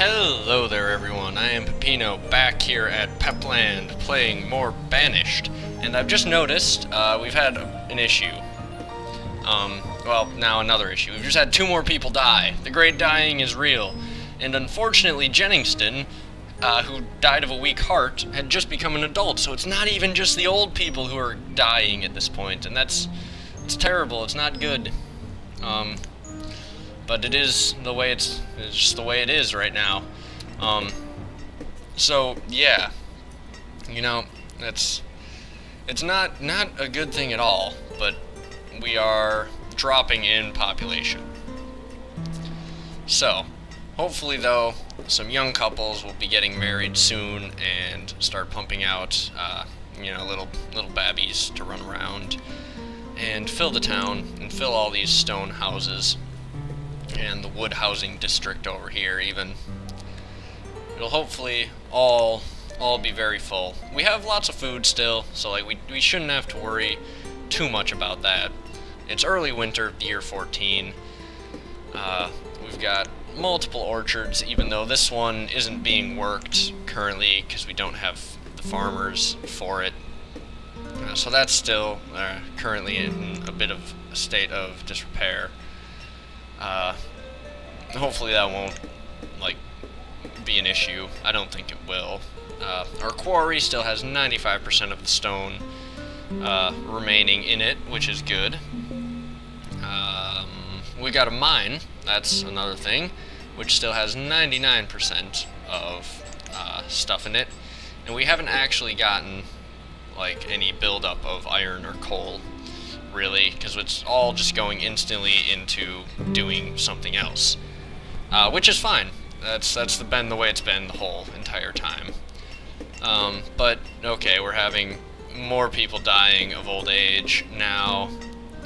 Hello there everyone, I am Pepino back here at Pepland playing more Banished, and I've just noticed we've had an issue. Well, now another issue. We've just had 2 more people die. The great dying is real, and unfortunately Jenningston, who died of a weak heart, had just become an adult, so it's not even just the old people who are dying at this point, and it's terrible, it's not good. But it is the way it's just the way it is right now. So yeah, you know, it's not a good thing at all, but we are dropping in population. So hopefully though, some young couples will be getting married soon and start pumping out little babbies to run around and fill the town and fill all these stone houses and the wood housing district over here even. It'll hopefully all be very full. We have lots of food still, so like we shouldn't have to worry too much about that. It's early winter, year 14. We've got multiple orchards, even though this one isn't being worked currently because we don't have the farmers for it. So that's still currently in a bit of a state of disrepair. Hopefully that won't, be an issue. I don't think it will. Our quarry still has 95% of the stone remaining in it, which is good. We got a mine, that's another thing, which still has 99% of stuff in it. And we haven't actually gotten, any buildup of iron or coal, really, because it's all just going instantly into doing something else, which is fine. That's been the way it's been the whole entire time. But okay, we're having more people dying of old age now,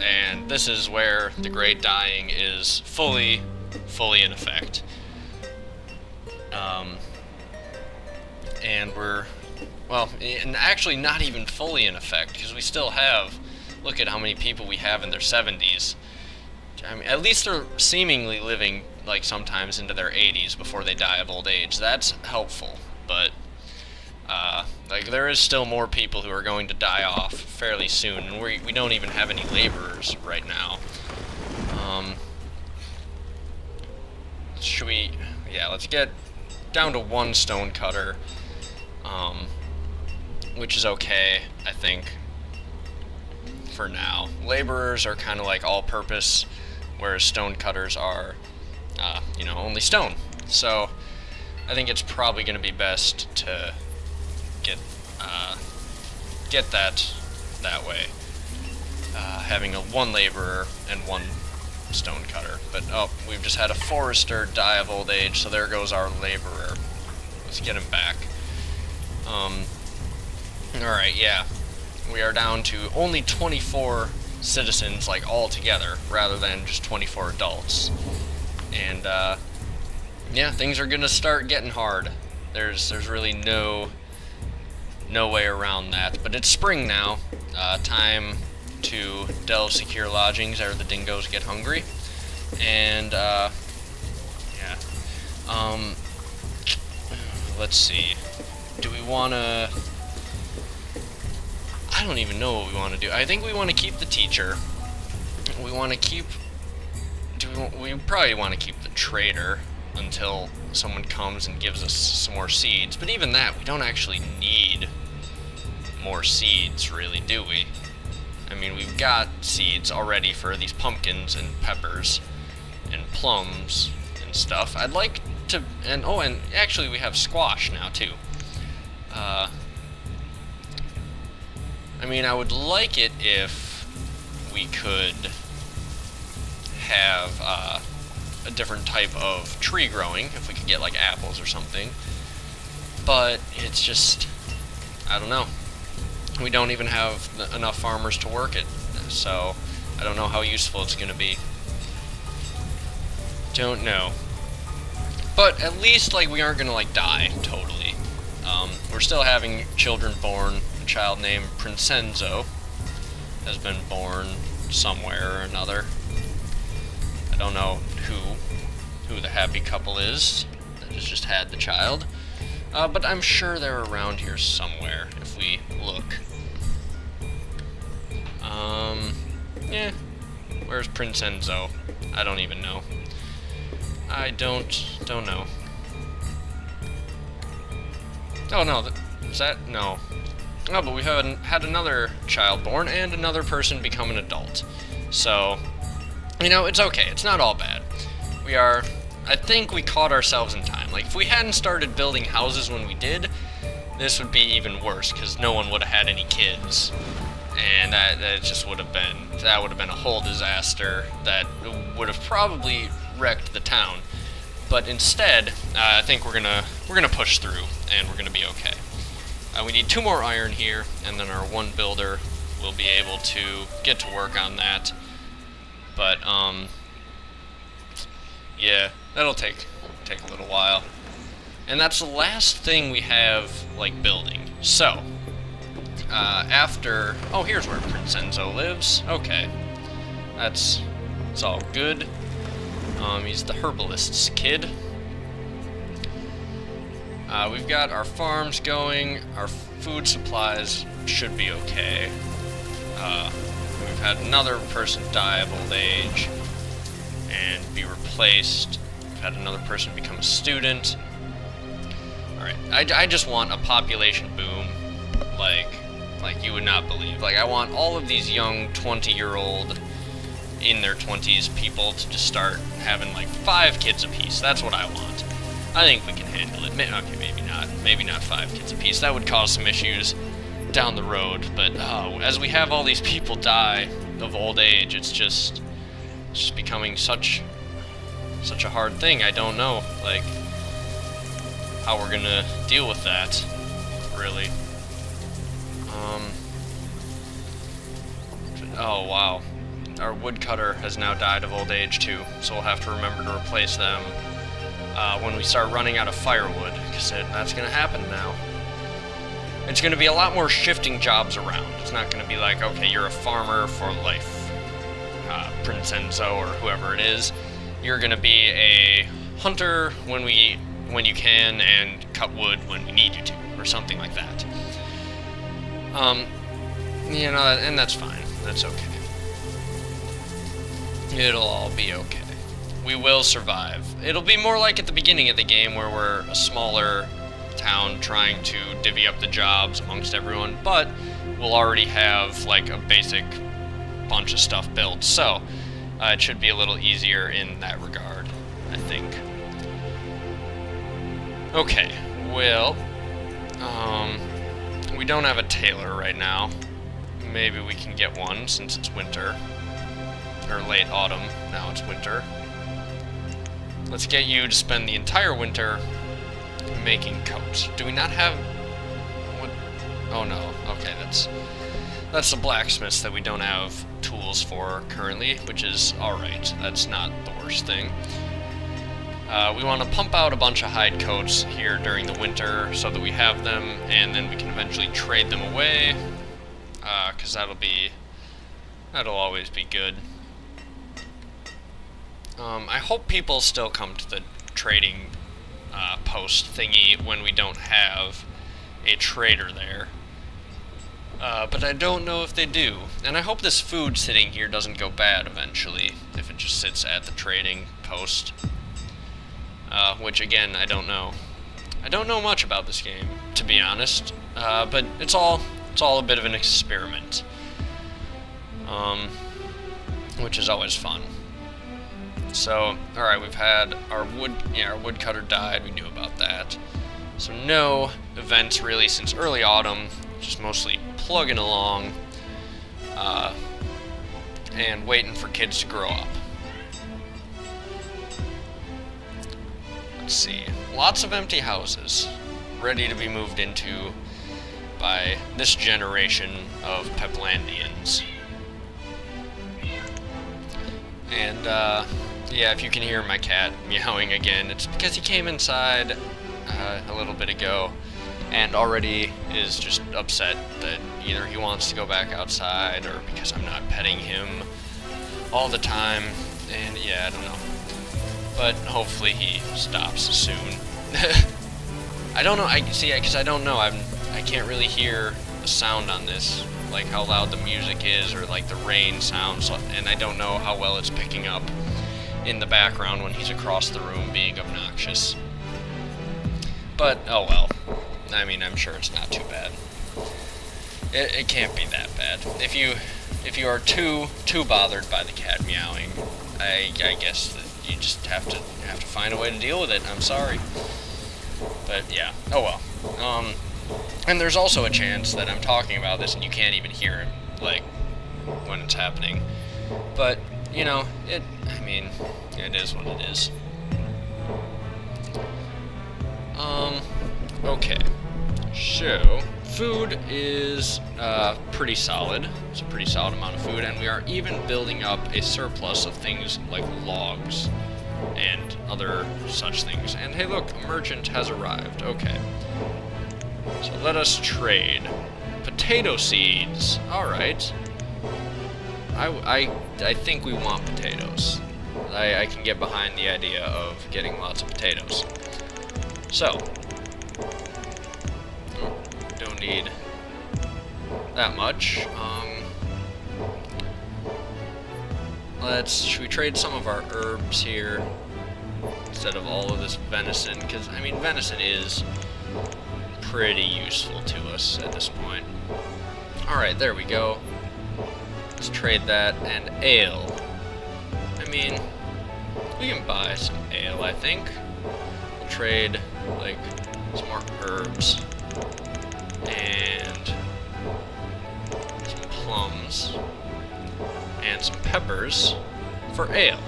and this is where the great dying is fully in effect. And and actually not even fully in effect, because we still have, look at how many people we have in their 70s. I mean, at least they're seemingly living, sometimes into their 80s before they die of old age. That's helpful, but, there is still more people who are going to die off fairly soon, and we don't even have any laborers right now. Let's get down to 1 stone cutter, which is okay, I think, for now. Laborers are kind of all-purpose, whereas stone cutters are, only stone. So I think it's probably going to be best to get that way, having 1 laborer and 1 stone cutter. But we've just had a forester die of old age, so there goes our laborer. Let's get him back. Alright, yeah. We are down to only 24 citizens, all together, rather than just 24 adults. And, yeah, things are gonna start getting hard. There's really no way around that. But it's spring now. Time to delve secure lodgings ere the dingoes get hungry. And, let's see. Do we wanna... I don't even know what we want to do. I think we want to keep the teacher. We want to keep... We probably want to keep the trader until someone comes and gives us some more seeds. But even that, we don't actually need more seeds, really, do we? I mean, we've got seeds already for these pumpkins and peppers and plums and stuff. I'd like to... And actually we have squash now, too. I mean, I would like it if we could have a different type of tree growing, if we could get apples or something, but it's just, I don't know. We don't even have enough farmers to work it, so I don't know how useful it's going to be. Don't know. But at least we aren't going to die totally. We're still having children born. A child named Princenzo has been born somewhere or another. I don't know who the happy couple is. has just had the child. But I'm sure they're around here somewhere if we look. Yeah. Where's Prince Enzo? I don't even know. I don't know. Oh no, is that? No. Oh, but we had another child born and another person become an adult. So, you know, it's okay. It's not all bad. I think we caught ourselves in time. Like, if we hadn't started building houses when we did, this would be even worse, because no one would have had any kids. And that just would have been a whole disaster that would have probably wrecked the town. But instead, I think we're gonna push through, and we're gonna be okay. We need 2 more iron here, and then our 1 builder will be able to get to work on that. But yeah, that'll take a little while. And that's the last thing we have, like, building. So, after... Oh, here's where Prince Enzo lives. Okay. It's all good. He's the herbalist's kid. We've got our farms going. Our food supplies should be okay. We've had another person die of old age and be replaced. We've had another person become a student. Alright, I just want a population boom like you would not believe. Like, I want all of these young 20-year-old, in their 20s people to just start having like 5 kids apiece. That's what I want. I think we can handle it. Okay, maybe not. Maybe not 5 kids apiece. That would cause some issues down the road. But as we have all these people die of old age, it's just becoming such a hard thing. I don't know, like, how we're gonna deal with that, really. Oh wow. Our woodcutter has now died of old age too, so we'll have to remember to replace them when we start running out of firewood, because that's going to happen now. It's going to be a lot more shifting jobs around. It's not going to be like, okay, you're a farmer for life, Prince Enzo or whoever it is. You're going to be a hunter when you can, and cut wood when we need you to, or something like that. You know, and that's fine. That's okay. It'll all be okay. We will survive. It'll be more like at the beginning of the game, where we're a smaller town trying to divvy up the jobs amongst everyone, but we'll already have like a basic bunch of stuff built, so it should be a little easier in that regard, I think. Okay, well, we don't have a tailor right now. Maybe we can get one since it's winter. Or late autumn, now it's winter. Let's get you to spend the entire winter making coats. Do we not have... What? Oh no, okay, that's the blacksmiths that we don't have tools for currently, which is alright. That's not the worst thing. We want to pump out a bunch of hide coats here during the winter so that we have them, and then we can eventually trade them away, because that'll always be good. I hope people still come to the trading post thingy when we don't have a trader there. But I don't know if they do. And I hope this food sitting here doesn't go bad eventually, if it just sits at the trading post. Which, again, I don't know. I don't know much about this game, to be honest. But it's all a bit of an experiment. Which is always fun. So, alright, we've had our woodcutter died, we knew about that. So no events really since early autumn, just mostly plugging along, and waiting for kids to grow up. Let's see, lots of empty houses, ready to be moved into by this generation of Peplandians. And, yeah, if you can hear my cat meowing again, it's because he came inside a little bit ago and already is just upset that either he wants to go back outside or because I'm not petting him all the time. And yeah, I don't know. But hopefully he stops soon. I don't know. I see, because I don't know. I can't really hear the sound on this, like how loud the music is, or like the rain sounds, and I don't know how well it's picking up in the background when he's across the room being obnoxious. But oh well. I mean, I'm sure it's not too bad. It can't be that bad. If you are too bothered by the cat meowing, I guess that you just have to find a way to deal with it. I'm sorry. But yeah. Oh well. And there's also a chance that I'm talking about this and you can't even hear it, like, when it's happening. But, you know, I mean, it is what it is. Okay. So, food is pretty solid. It's a pretty solid amount of food, and we are even building up a surplus of things like logs and other such things. And hey look, a merchant has arrived. Okay. So let us trade. Potato seeds. Alright. I think we want potatoes. I can get behind the idea of getting lots of potatoes. So, don't need that much. Should we trade some of our herbs here instead of all of this venison? Because, I mean, venison is pretty useful to us at this point. Alright, there we go. Let's trade that, and ale. I mean, we can buy some ale, I think. We'll trade, like, some more herbs. And some plums. And some peppers for ale.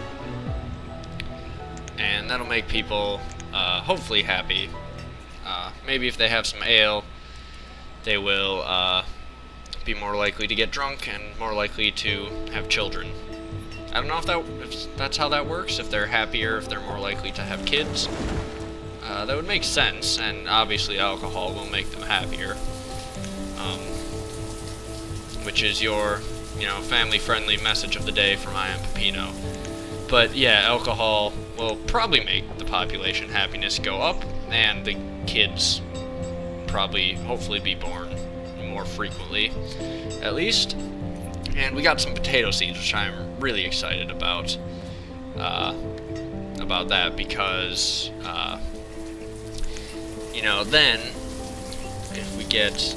And that'll make people, hopefully happy. Maybe if they have some ale, they will, be more likely to get drunk and more likely to have children. I don't know if that's how that works, if they're happier, if they're more likely to have kids. That would make sense, and obviously alcohol will make them happier. Which is your, family-friendly message of the day from I Am Pepino. But yeah, alcohol will probably make the population happiness go up, and the kids probably, hopefully, be born more frequently, at least. And we got some potato seeds, which I'm really excited about that, because then if we get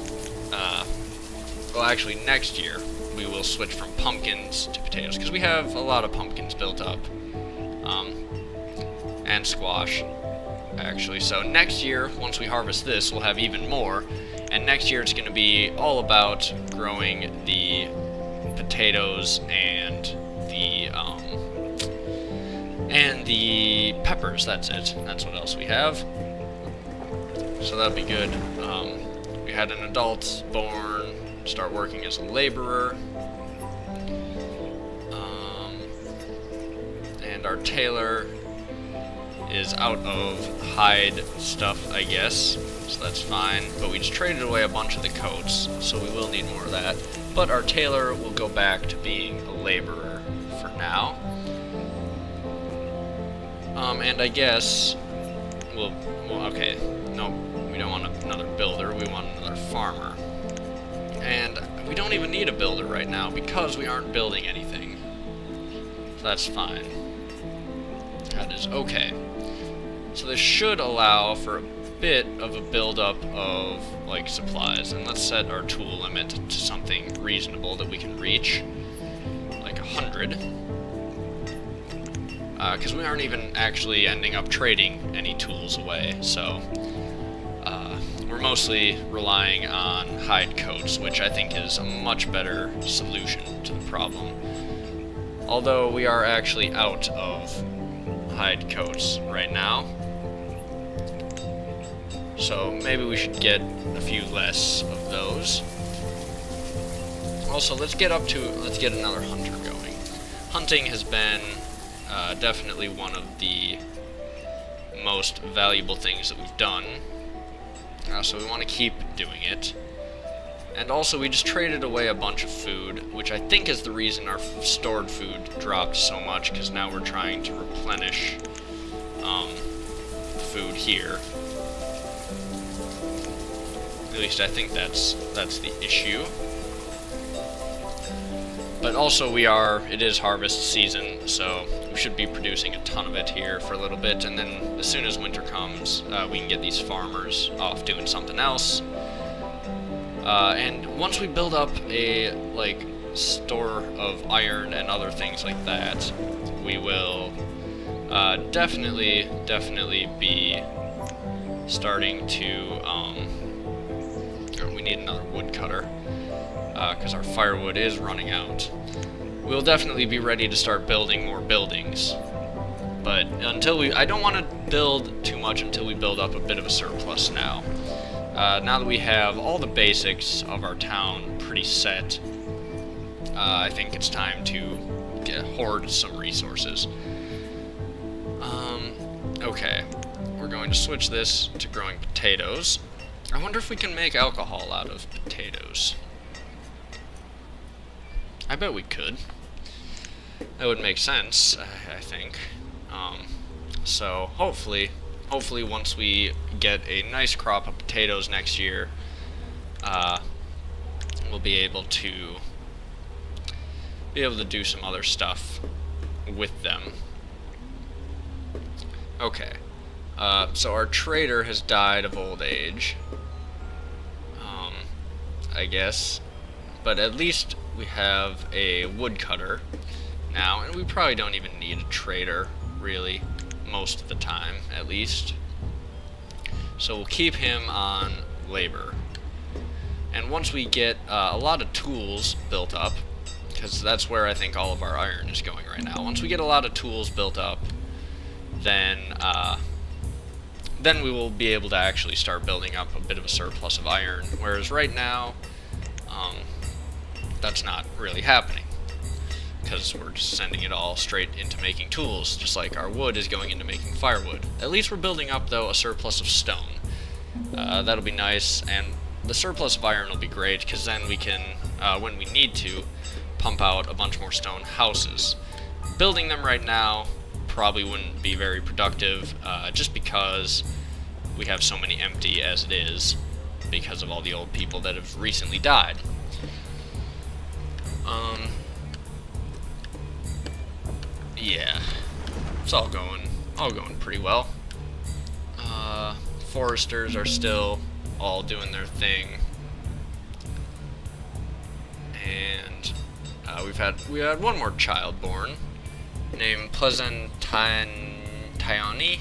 well, actually next year we will switch from pumpkins to potatoes, because we have a lot of pumpkins built up, and squash actually. So next year, once we harvest this, we'll have even more. And next year it's going to be all about growing the potatoes and the peppers. That's it. That's what else we have. So that'll be good. We had an adult born, start working as a laborer. And our tailor is out of hide stuff, I guess. So that's fine, but we just traded away a bunch of the coats, so we will need more of that. But our tailor will go back to being a laborer for now. And I guess okay, no, we don't want another builder, we want another farmer. And we don't even need a builder right now because we aren't building anything. So that's fine. That is okay. So this should allow for a bit of a build-up of, like, supplies. And let's set our tool limit to something reasonable that we can reach. Like 100. Because we aren't even actually ending up trading any tools away, so we're mostly relying on hide coats, which I think is a much better solution to the problem. Although we are actually out of hide coats right now, so maybe we should get a few less of those. Also, let's get another hunter going. Hunting has been definitely one of the most valuable things that we've done, so we want to keep doing it. And also, we just traded away a bunch of food, which I think is the reason our stored food dropped so much, because now we're trying to replenish food here. At least I think that's the issue. But also it is harvest season, so we should be producing a ton of it here for a little bit, and then as soon as winter comes, we can get these farmers off doing something else. And once we build up a, like, store of iron and other things like that, we will definitely be starting to, we need another woodcutter, because our firewood is running out. We'll definitely be ready to start building more buildings. But I don't want to build too much until we build up a bit of a surplus now. Now that we have all the basics of our town pretty set, I think it's time to hoard some resources. Okay, we're going to switch this to growing potatoes. I wonder if we can make alcohol out of potatoes. I bet we could. That would make sense, I think. So hopefully once we get a nice crop of potatoes next year, we'll be able to do some other stuff with them. Okay. So our trader has died of old age, I guess, but at least we have a woodcutter now, and we probably don't even need a trader, really, most of the time, at least. So we'll keep him on labor. And once we get a lot of tools built up, because that's where I think all of our iron is going right now. Once we get a lot of tools built up, then we will be able to actually start building up a bit of a surplus of iron, whereas right now, that's not really happening, because we're just sending it all straight into making tools, just like our wood is going into making firewood. At least we're building up, though, a surplus of stone. That'll be nice, and the surplus of iron will be great, because then we can, when we need to, pump out a bunch more stone houses. Building them right now probably wouldn't be very productive, just because we have so many empty as it is, because of all the old people that have recently died. Yeah, it's all going pretty well. Foresters are still all doing their thing, and we had one more child born, named Pleasantayani.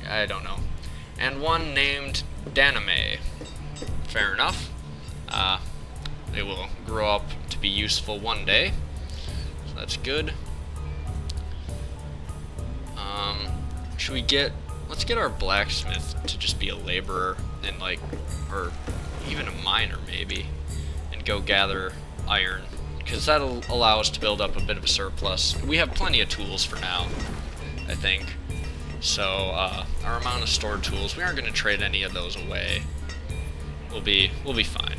I don't know, and one named Daname. Fair enough. They will grow up to be useful one day, so that's good. Let's get our blacksmith to just be a laborer, and or even a miner maybe, and go gather iron, because that'll allow us to build up a bit of a surplus. We have plenty of tools for now, I think. So our amount of stored tools, we aren't going to trade any of those away. We'll be fine.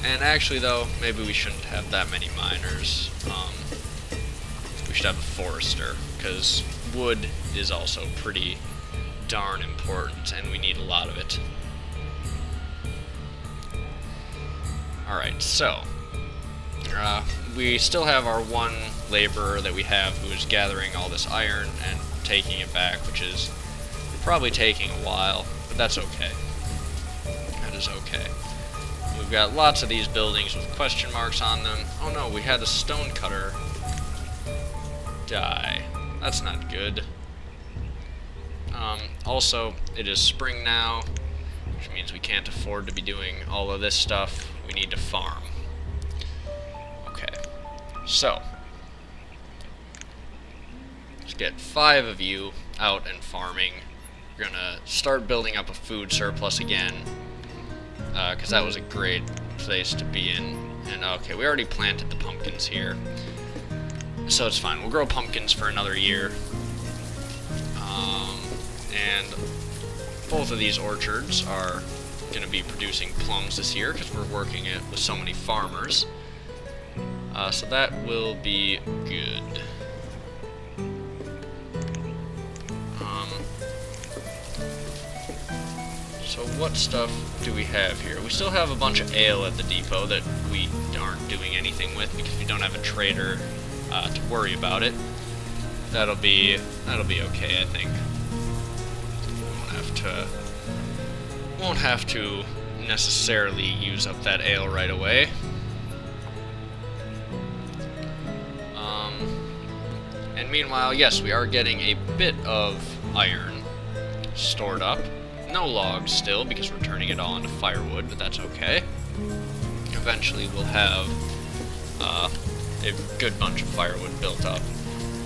And actually, though, maybe we shouldn't have that many miners. We should have a forester, because wood is also pretty darn important, and we need a lot of it. Alright, so we still have our one laborer that we have who is gathering all this iron and taking it back, which is probably taking a while, but that's okay. That is okay. We've got lots of these buildings with question marks on them. Oh no, we had a stone cutter die. That's not good. Also, it is spring now, which means we can't afford to be doing all of this stuff. We need to farm. Okay, so let's get 5 of you out and farming. We're gonna start building up a food surplus again, because that was a great place to be in. And okay, we already planted the pumpkins here, so it's fine. We'll grow pumpkins for another year. And both of these orchards are going to be producing plums this year, because we're working it with so many farmers. So that will be good. So what stuff do we have here? We still have a bunch of ale at the depot that we aren't doing anything with because we don't have a trader to worry about it. That'll be okay, I think. Won't have to necessarily use up that ale right away. And meanwhile, yes, we are getting a bit of iron stored up. No logs still, because we're turning it all into firewood, but that's okay. Eventually we'll have a good bunch of firewood built up.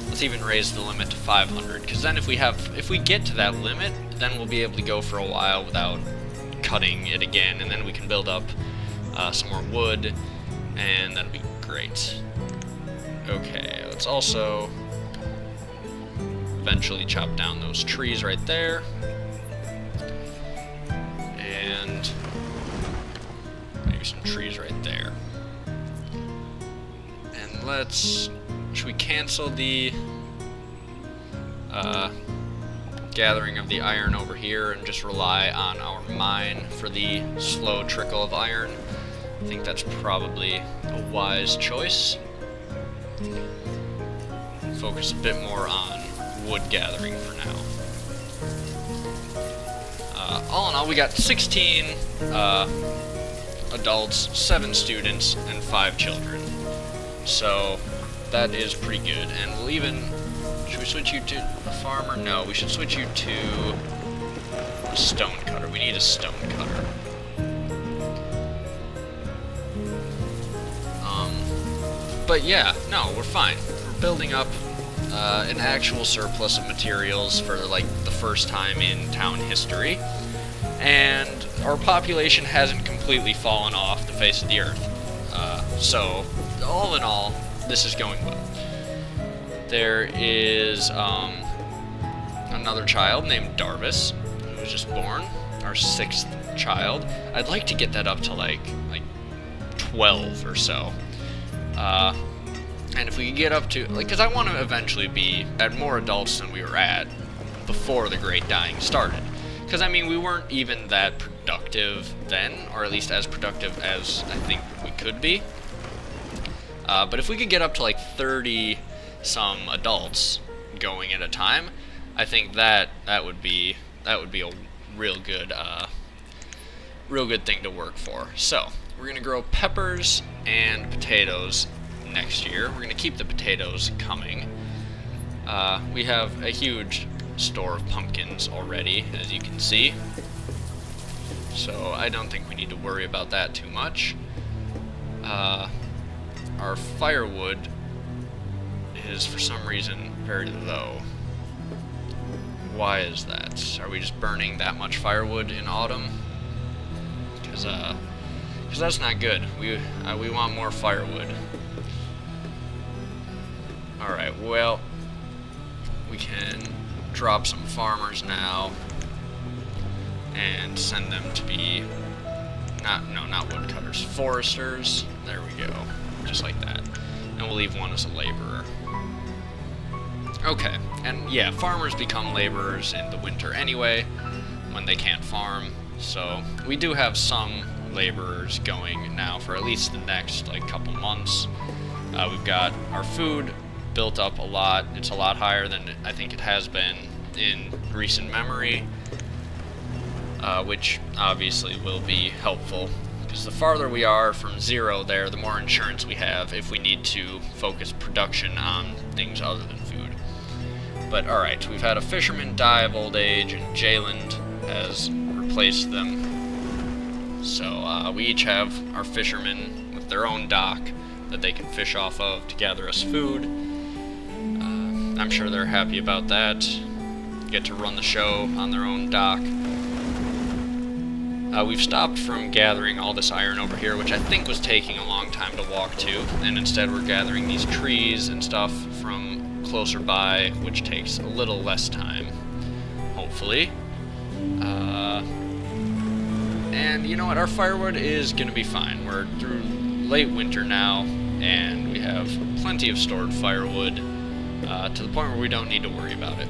Let's even raise the limit to 500, because then if we get to that limit, then we'll be able to go for a while without cutting it again, and then we can build up some more wood, and that'll be great. Okay, let's also eventually chop down those trees right there. And maybe some trees right there. And should we cancel the gathering of the iron over here and just rely on our mine for the slow trickle of iron? I think that's probably a wise choice. Focus a bit more on wood gathering for now. All in all, we got 16 adults, 7 students, and 5 children. So that is pretty good. And we'll even... Should we switch you to a farmer? No, we should switch you to a stone cutter. We need a stone cutter. But yeah, no, we're fine. We're building up an actual surplus of materials for like the first time in town history, and our population hasn't completely fallen off the face of the earth. So all in all, this is going well. There is another child named Darvis who was just born, our 6th child. I'd like to get that up to like 12 or so. And if we could get up to, because I want to eventually be at more adults than we were at before the Great Dying started. Because, I mean, we weren't even that productive then, or at least as productive as I think we could be. But if we could get up to like 30-some adults going at a time, I think that would be a real good thing to work for. So we're gonna grow peppers and potatoes next year. We're gonna keep the potatoes coming. We have a huge store of pumpkins already, as you can see. So I don't think we need to worry about that too much. Our firewood is for some reason very low. Why is that? Are we just burning that much firewood in autumn? Because that's not good. We want more firewood. Alright, well, we can drop some farmers now and send them to be not woodcutters, foresters. There we go, just like that. And we'll leave one as a laborer. Okay, and yeah, farmers become laborers in the winter anyway, when they can't farm. So we do have some laborers going now for at least the next couple months. We've got our food built up a lot. It's a lot higher than I think it has been in recent memory, which obviously will be helpful, because the farther we are from zero there, the more insurance we have if we need to focus production on things other than food. But alright, we've had a fisherman die of old age, and Jayland has replaced them. So we each have our fishermen with their own dock that they can fish off of to gather us food. I'm sure they're happy about that. Get to run the show on their own dock. We've stopped from gathering all this iron over here, which I think was taking a long time to walk to, and instead we're gathering these trees and stuff from closer by, which takes a little less time, hopefully. And you know what, our firewood is going to be fine. We're through late winter now, and we have plenty of stored firewood, to the point where we don't need to worry about it.